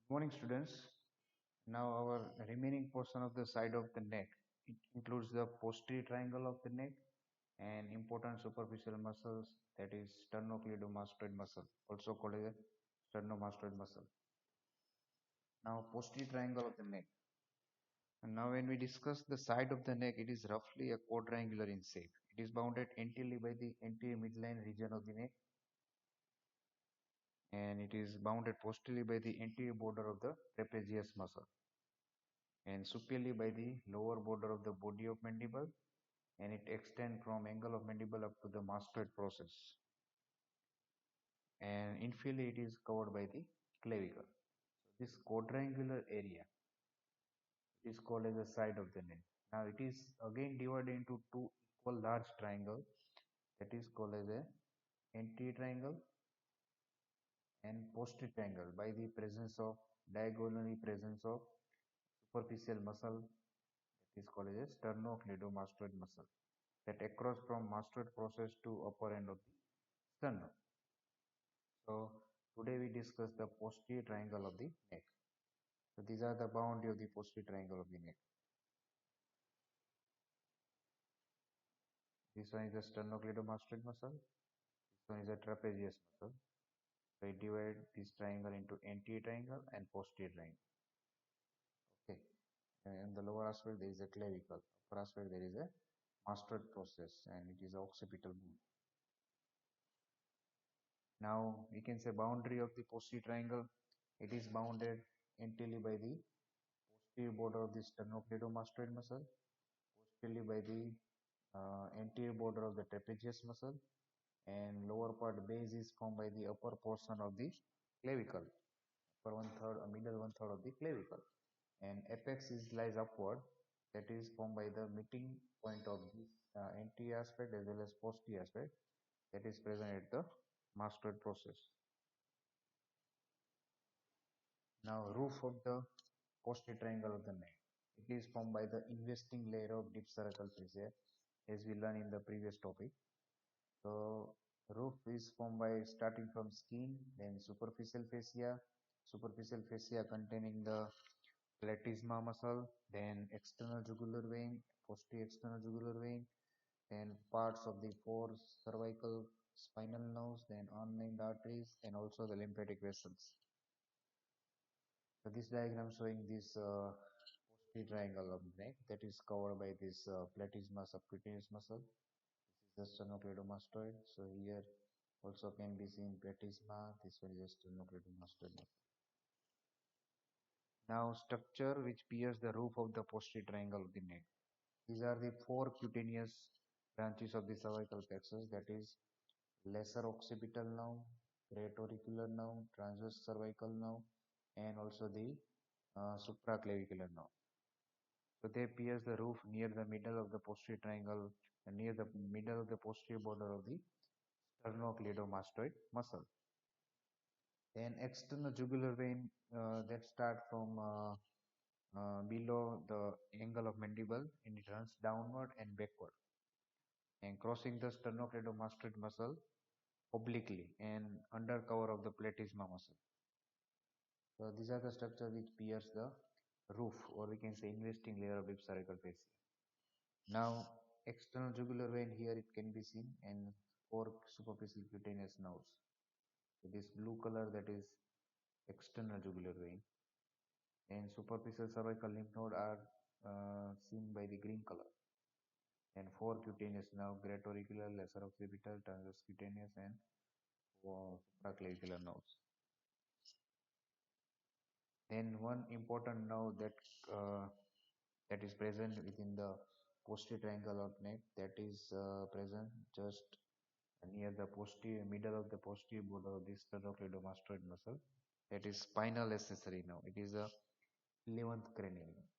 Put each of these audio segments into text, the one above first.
Good morning, students. Now our remaining portion of the side of the neck. It includes the posterior triangle of the neck and important superficial muscles, that is sternocleidomastoid muscle, also called as sternomastoid muscle. Now posterior triangle of the neck. And now when we discuss the side of the neck, it is roughly a quadrangular in shape. It is bounded anteriorly by the anterior midline region of the neck, and it is bounded posteriorly by the anterior border of the trapezius muscle, and superiorly by the lower border of the body of mandible, and it extends from angle of mandible up to the mastoid process, and inferiorly it is covered by the clavicle. So this quadrangular area is called as the side of the neck. Now it is again divided into two equal large triangle, that is called as a anterior triangle and posterior triangle by the presence of diagonally presence of superficial muscle, that is called as a sternocleidomastoid muscle, that across from mastoid process to upper end of the sternum. So today we discuss the posterior triangle of the neck. So these are the boundary of the posterior triangle of the neck. This one is the sternocleidomastoid muscle. This one is the trapezius muscle. So we divide this triangle into anterior triangle and posterior triangle. Okay. And in the lower aspect there is a clavicle. Upper aspect there is a mastoid process, and it is occipital bone. Now we can say boundary of the posterior triangle. It is bounded anteriorly by the posterior border of the sternocleidomastoid muscle, posteriorly by the anterior border of the trapezius muscle, and lower part base is formed by the upper portion of the clavicle, upper one third, middle one third of the clavicle, and apex is lies upward, that is formed by the meeting point of this anterior aspect as well as posterior aspect, that is present at the mastoid process. Now roof of the posterior triangle of the neck. It is formed by the investing layer of deep cervical fascia, as we learned in the previous topic. So roof is formed by starting from skin, then superficial fascia containing the platysma muscle, then external jugular vein, posterior external jugular vein, then parts of the four cervical spinal nerves, then unnamed arteries, and also the lymphatic vessels. So this diagram showing this posterior triangle of the neck, that is covered by this platysma subcutaneous muscle. This is the sternocleidomastoid. So here also can be seen platysma. This one is the sternocleidomastoid muscle. Now structure which pierce the roof of the posterior triangle of the neck. These are the four cutaneous branches of the cervical plexus, that is lesser occipital nerve, great auricular nerve, transverse cervical nerve, and also the supraclavicular nerve. So they pierce the roof near the middle of the posterior triangle and near the middle of the posterior border of the sternocleidomastoid muscle. Then external jugular vein that start from below the angle of mandible, and it runs downward and backward and crossing the sternocleidomastoid muscle obliquely and under cover of the platysma muscle. So these are the structures which pierce the roof, or we can say investing layer of deep cervical fascia. Now external jugular vein, here it can be seen, and four superficial cutaneous nerves. So this blue color, that is external jugular vein, and superficial cervical lymph node are seen by the green color, and four cutaneous nerve, great auricular, lesser occipital, transverse cutaneous, and supraclavicular nerves. Then one important nerve that is present within the posterior triangle of neck, that is present just near the posterior middle of the posterior border of the sternocleidomastoid muscle, that is spinal accessory nerve. It is the 11th cranial nerve.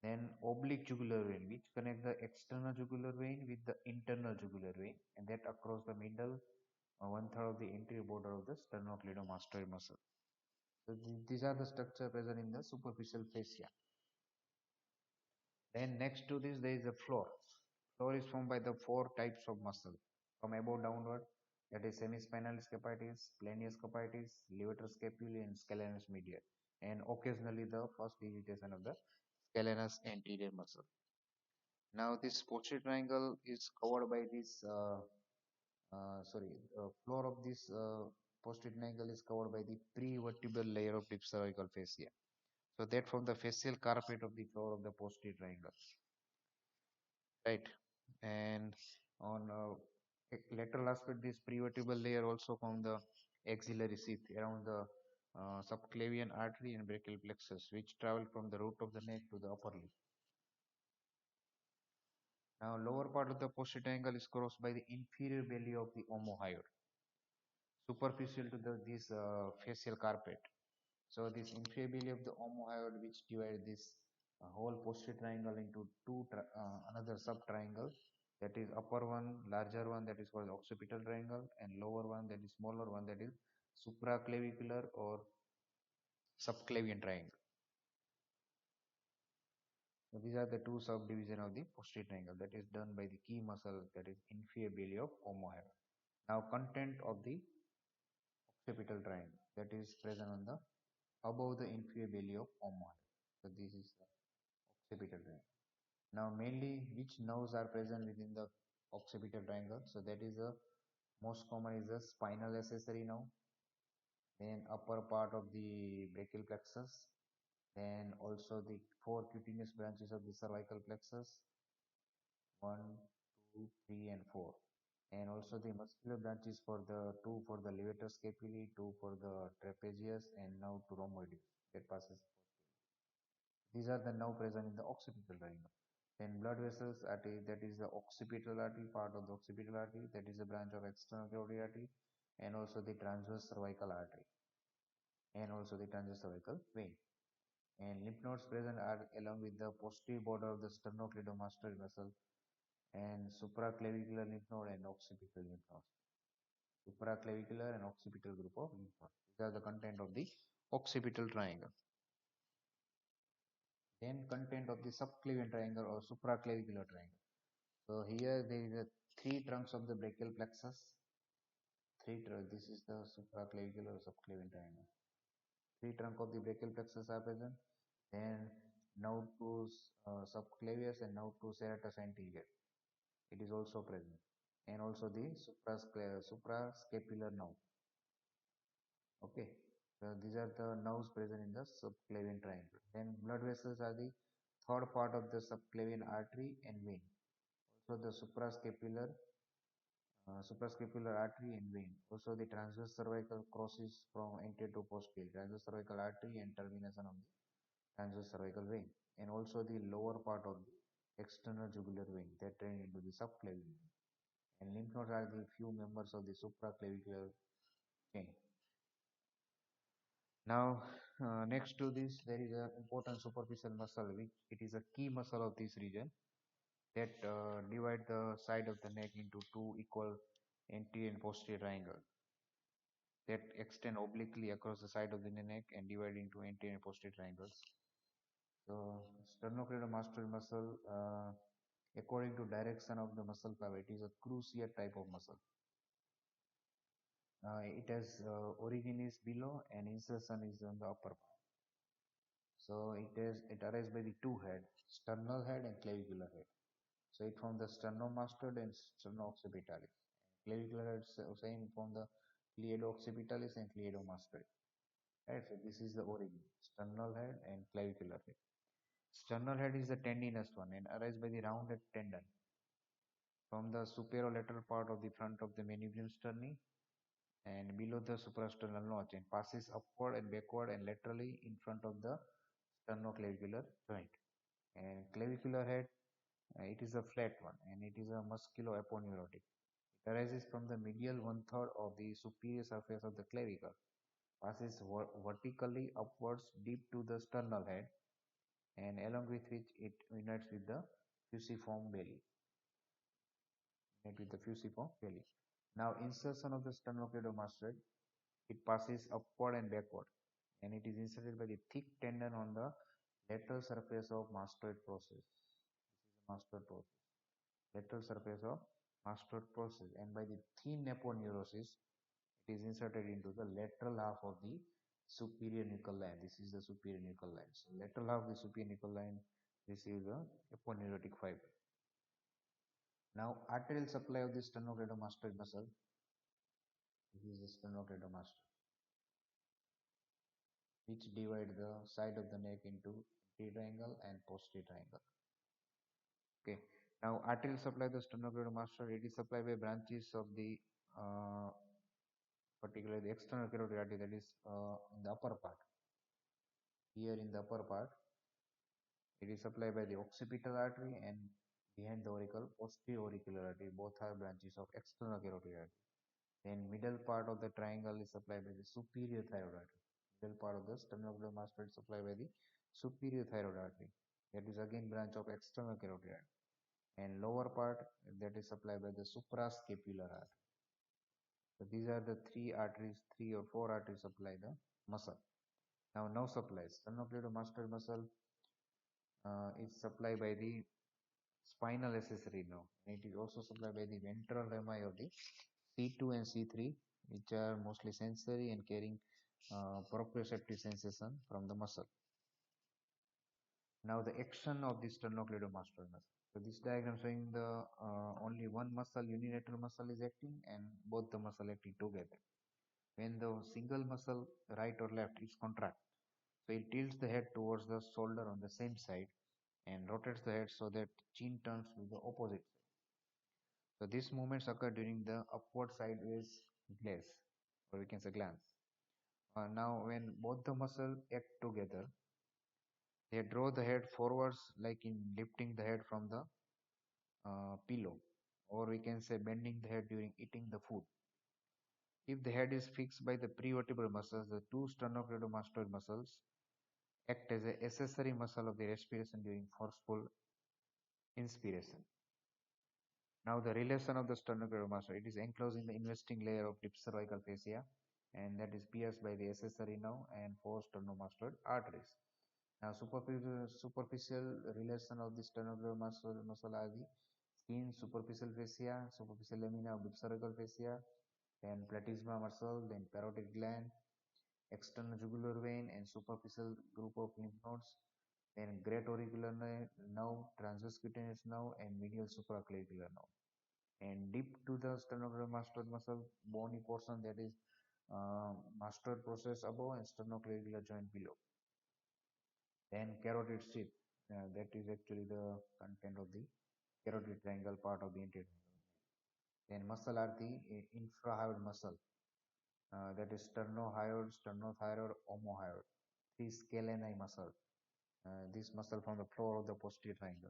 Then oblique jugular vein, which connect the external jugular vein with the internal jugular vein, and that across the middle one third of the anterior border of the sternocleidomastoid muscle. So these are the structure present in the superficial fascia. Then next to this there is a floor. Floor is formed by the four types of muscle from above downward. that is semispinal scapitis, planius scapitis, levator scapulae, and scalenus medial, and occasionally the first digitation of the scalenus anterior muscle. Now, this posterior triangle is covered by this, floor of this posterior triangle is covered by the prevertebral layer of deep cervical fascia. So that from the facial carpet of the floor of the posterior triangle, right? And on lateral aspect, this prevertebral layer also found the axillary sheath around the subclavian artery and brachial plexus, which travel from the root of the neck to the upper lip. Now, lower part of the posterior triangle is crossed by the inferior belly of the omohyoid, superficial to this facial carpet. So this inferior belly of the omohyoid, which divide this whole posterior triangle into another sub triangle, that is upper one, larger one, that is called occipital triangle, and lower one, that is smaller one, that is supraclavicular or subclavian triangle. So these are the two subdivision of the posterior triangle that is done by the key muscle, that is inferior belly of omohyoid. Now, content of the occipital triangle that is present on the above the inferior belly of omohyoid. So this is the occipital triangle. Now, mainly which nerves are present within the occipital triangle? So that is the most common is the spinal accessory nerve, then upper part of the brachial plexus, then also the four cutaneous branches of the cervical plexus, 1, 2, 3, and 4, and also the muscular branches for the two for the levator scapulae, two for the trapezius, and now to rhomboideus that passes. These are the now present in the occipital triangle. Then blood vessels artery, that is the occipital artery, part of the occipital artery, that is a branch of external carotid artery, and also the transverse cervical artery, and also the transverse cervical vein. And lymph nodes present are along with the posterior border of the sternocleidomastoid muscle, and supraclavicular lymph node and occipital lymph nodes. Supraclavicular and occipital group of lymph nodes. These are the content of the occipital triangle. Then content of the subclavian triangle or supraclavicular triangle. So here there is a three trunks of the brachial plexus. This is the supraclavicular or subclavian triangle. Three trunk of the brachial plexus are present. Then now to subclavius and now to serratus anterior. It is also present. And also the suprascapular nerve. Okay. So these are the nerves present in the subclavian triangle. Then blood vessels are the third part of the subclavian artery and vein. Also the suprascapular artery and vein. Also the transverse cervical crosses from anterior to posterior. Transverse cervical artery and termination of the transverse cervical vein. And also the lower part of the external jugular vein that drain into the subclavian vein. And lymph nodes are the few members of the supraclavicular chain. Now, next to this, there is an important superficial muscle, which it is a key muscle of this region that divide the side of the neck into two equal anterior and posterior triangle that extend obliquely across the side of the neck and divide into anterior and posterior triangles. So, sternocleidomastoid muscle, according to direction of the muscle cavity, is a cruciate type of muscle. It has origin is below and insertion is on the upper part. So it arises by the two head, sternal head and clavicular head. So it from the sternomastoid and sternoccipitalis. Clavicular head same from the cleidoccipitalis and cleidomastoid. Right. So this is the origin, sternal head and clavicular head. Sternal head is the tendinous one and arises by the rounded tendon from the superolateral part of the front of the manubrium sterni and below the suprasternal notch and passes upward and backward and laterally in front of the sternoclavicular joint. And clavicular head, it is a flat one and it is a musculoaponeurotic. It arises from the medial one-third of the superior surface of the clavicle, passes vertically upwards deep to the sternal head, and along with which it unites with the fusiform belly. Now, insertion of the sternocleidomastoid, it passes upward and backward, and it is inserted by the thick tendon on the lateral surface of mastoid process. This is a mastoid process. Lateral surface of mastoid process, and by the thin aponeurosis, it is inserted into the lateral half of the superior nuchal line. This is the superior nuchal line. So lateral half of the superior nuchal line receives the aponeurotic fiber. Now arterial supply of the sternocleidomastoid muscle. This is the sternocleidomastoid, which divide the side of the neck into anterior triangle and posterior triangle. Okay. Now arterial supply of the sternocleidomastoid, it is supplied by branches of the particularly the external carotid artery, that is in the upper part. Here in the upper part, it is supplied by the occipital artery, and behind the auricle, posterior auricular artery. Both are branches of external carotid artery. Then middle part of the triangle is supplied by the superior thyroid artery. Middle part of the sternocleidomastoid is supplied by the superior thyroid artery. That is again branch of external carotid artery. And lower part, that is supplied by the suprascapular artery. So these are the three arteries, 3 or 4 arteries supply the muscle. Now nerve supplies. Sternocleidomastoid muscle is supplied by the spinal accessory nerve, and it is also supplied by the ventral rami of the C2 and C3, which are mostly sensory and carrying proprioceptive sensation from the muscle. Now the action of the sternocleidomastoid muscle. So this diagram showing the only one muscle, unilateral muscle is acting, and both the muscle acting together. When the single muscle, right or left, is contract, so it tilts the head towards the shoulder on the same side and rotates the head so that chin turns to the opposite side. So these movements occur during the upward sideways gaze, or we can say glance. Now when both the muscles act together, they draw the head forwards, like in lifting the head from the pillow, or we can say bending the head during eating the food. If the head is fixed by the prevertebral muscles, the two sternocleidomastoid muscles act as a accessory muscle of the respiration during forceful inspiration. Now the relation of the sternocleidomastoid, it is enclosed in the investing layer of deep cervical fascia, and that is pierced by the accessory nerve and 4 sternomastoid arteries. Now superficial relation of the sternocleidomastoid muscle are the skin, superficial fascia, superficial lamina of deep cervical fascia, then platysma muscle, then parotid gland, external jugular vein, and superficial group of lymph nodes, then great auricular nerve, transverse cutaneous nerve, and medial supraclavicular nerve. And deep to the sternocleidomastoid muscle, bony portion, that is mastoid process above and sternoclavicular joint below. Then carotid sheath, that is actually the content of the carotid triangle part of the anterior triangle. Then muscle are the infrahyoid muscle, that is sternohyoid, sternothyroid, omohyoid. 3 scaleni muscle, this muscle from the floor of the posterior triangle.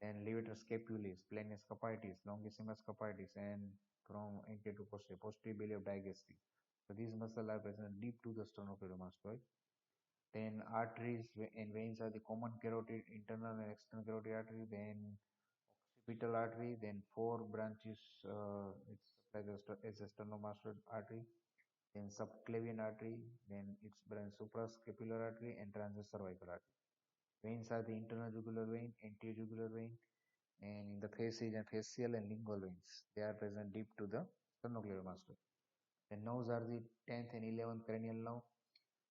Then levator scapulis, planus capitis, longissimus capitis, and from anterior to posterior belly of digastric. So these muscles are present deep to the sternocleidomastoid. Then arteries and veins are the common carotid, internal and external carotid artery. Then occipital artery. Then 4 branches. It's as a sternomastoid artery. Then subclavian artery. Then its branch suprascapular artery and transverse cervical artery. Veins are the internal jugular vein, anterior jugular vein, and in the facial and lingual veins. They are present deep to the sternocleidomastoid. The nerves are the 10th and 11th cranial nerve,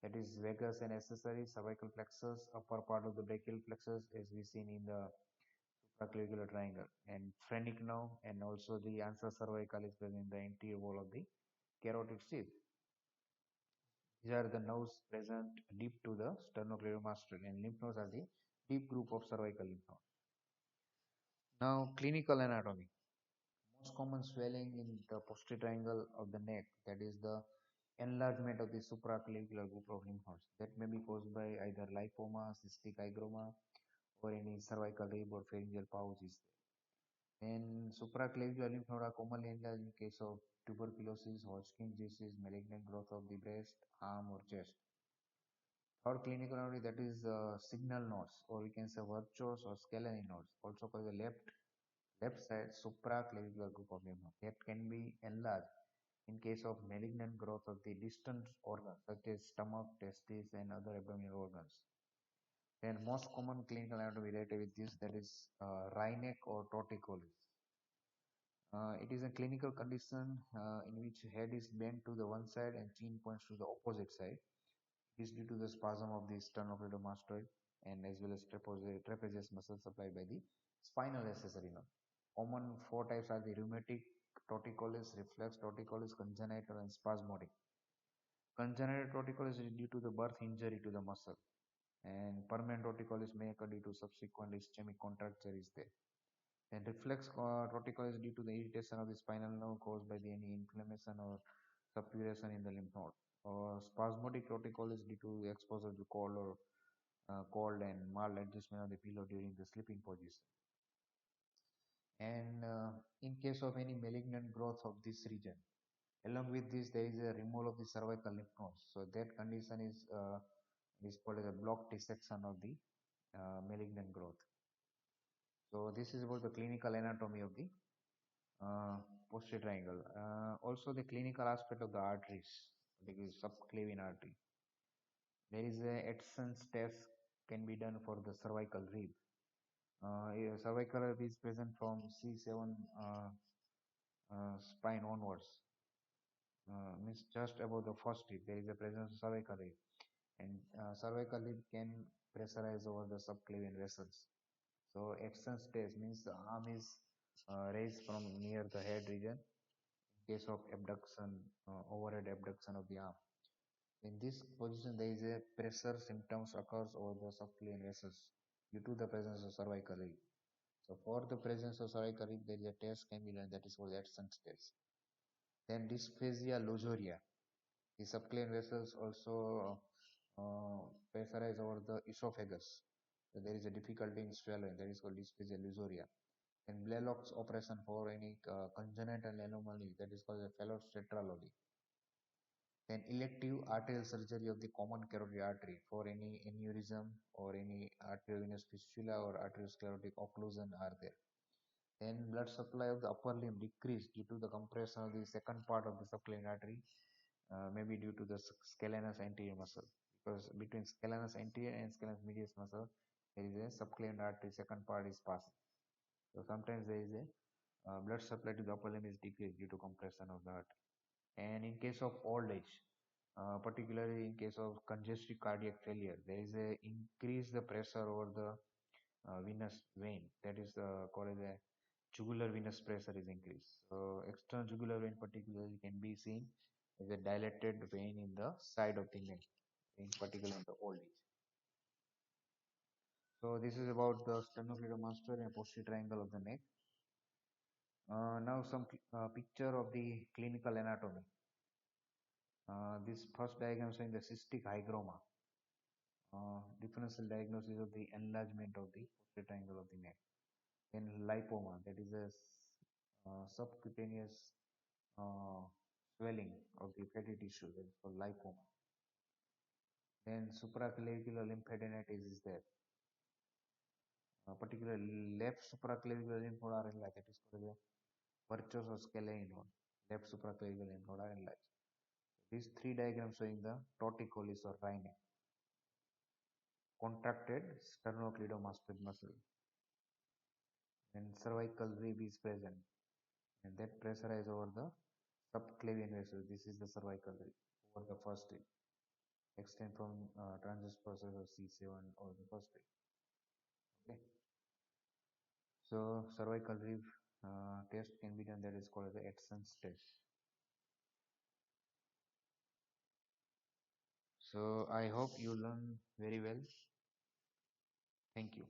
that is vagus and accessory, cervical plexus, upper part of the brachial plexus, as we seen in the supraclavicular triangle, and phrenic nerve, and also the ansa cervical is present in the anterior wall of the carotid sheath. These are the nerves present deep to the sternocleidomastoid, and lymph nodes are the deep group of cervical lymph nodes. Now, clinical anatomy. Most common swelling in the posterior triangle of the neck, that is the enlargement of the supraclavicular group of lymph nodes, that may be caused by either lipoma, cystic hygroma, or any cervical rib or pharyngeal pouch is there. And supraclavicular lymph nodes are commonly enlarged in case of tuberculosis, Hodgkin's disease, malignant growth of the breast, arm, or chest. Third clinical node, that is signal nodes, or we can say virtuous or scalene nodes, also called the left side supraclavicular group of lymph nodes, that can be enlarged in case of malignant growth of the distant organs such as stomach, testes, and other abdominal organs. Then most common clinical anatomy related with this, that is Rhinic or Torticollis. It is a clinical condition in which head is bent to the one side and chin points to the opposite side. It is due to the spasm of the sternocleidomastoid and as well as trapezius muscle supplied by the spinal accessory nerve. Common four types are the rheumatic, torticollis, reflex torticollis, congenital, and spasmodic. Congenital torticollis is due to the birth injury to the muscle, and permanent torticollis may occur due to subsequent ischemic contracture is there. And reflex torticollis is due to the irritation of the spinal nerve caused by any inflammation or suppuration in the lymph node. Or spasmodic torticollis due to exposure to cold and mild adjustment of the pillow during the sleeping position. And in case of any malignant growth of this region, along with this, there is a removal of the cervical lymph nodes. So that condition is called as a block dissection of the malignant growth. So this is about the clinical anatomy of the uh, posterior triangle. Also, the clinical aspect of the arteries, the subclavian artery. There is a Edson test can be done for the cervical rib. Cervical rib is present from C7 spine onwards. Means just above the first rib, there is a presence of cervical rib, and cervical rib can pressurize over the subclavian vessels. So Edson's test means the arm is raised from near the head region in case of abduction, overhead abduction of the arm. In this position, there is a pressure symptoms occurs over the subclavian vessels due to the presence of cervical rib. So for the presence of cervical rib, there is a test can be done that is called Edson's test. Then dysphagia luxuria. The subclavian vessels also pressurize over the esophagus. So there is a difficulty in swallowing. That is called dysphagia luxuria. And Blaylock's operation for any congenital anomaly, that is called a Fallot's tetralogy. Then elective arterial surgery of the common carotid artery for any aneurysm or any arteriovenous fistula or arteriosclerotic occlusion are there. Then blood supply of the upper limb decreased due to the compression of the second part of the subclavian artery, maybe due to the scalenus anterior muscle, because between scalenus anterior and scalenus medius muscle there is a subclavian artery second part is passing. So sometimes there is a blood supply to the upper limb is decreased due to compression of the heart. And in case of old age, particularly in case of congestive cardiac failure, there is a increase the pressure over the venous vein. That is called as a jugular venous pressure is increased. So external jugular vein particularly can be seen as a dilated vein in the side of the neck, in particular in the old age. So this is about the sternocleidomastoid and posterior triangle of the neck. Now some picture of the clinical anatomy. This first diagram showing the cystic hygroma, differential diagnosis of the enlargement of the posterior triangle of the neck. Then lipoma, that is a subcutaneous uh, swelling of the fatty tissue, that is called lipoma. Then supraclavicular lymphadenitis is there. Particularly left supraclavicular lymph node are enlarged, that is called the virtuoso scalene node. Left supraclavicular lymph node are enlarged. These three diagrams showing the torticollis or Rhinic. Contracted sternocleidomastoid muscle. And cervical rib is present, and that pressurize over the subclavian vessel. This is the cervical rib over the first rib. Extend from transverse process of C7 or the first rib. Okay. So cervical rib test can be done. That is called the Edson's test. So I hope you learn very well. Thank you.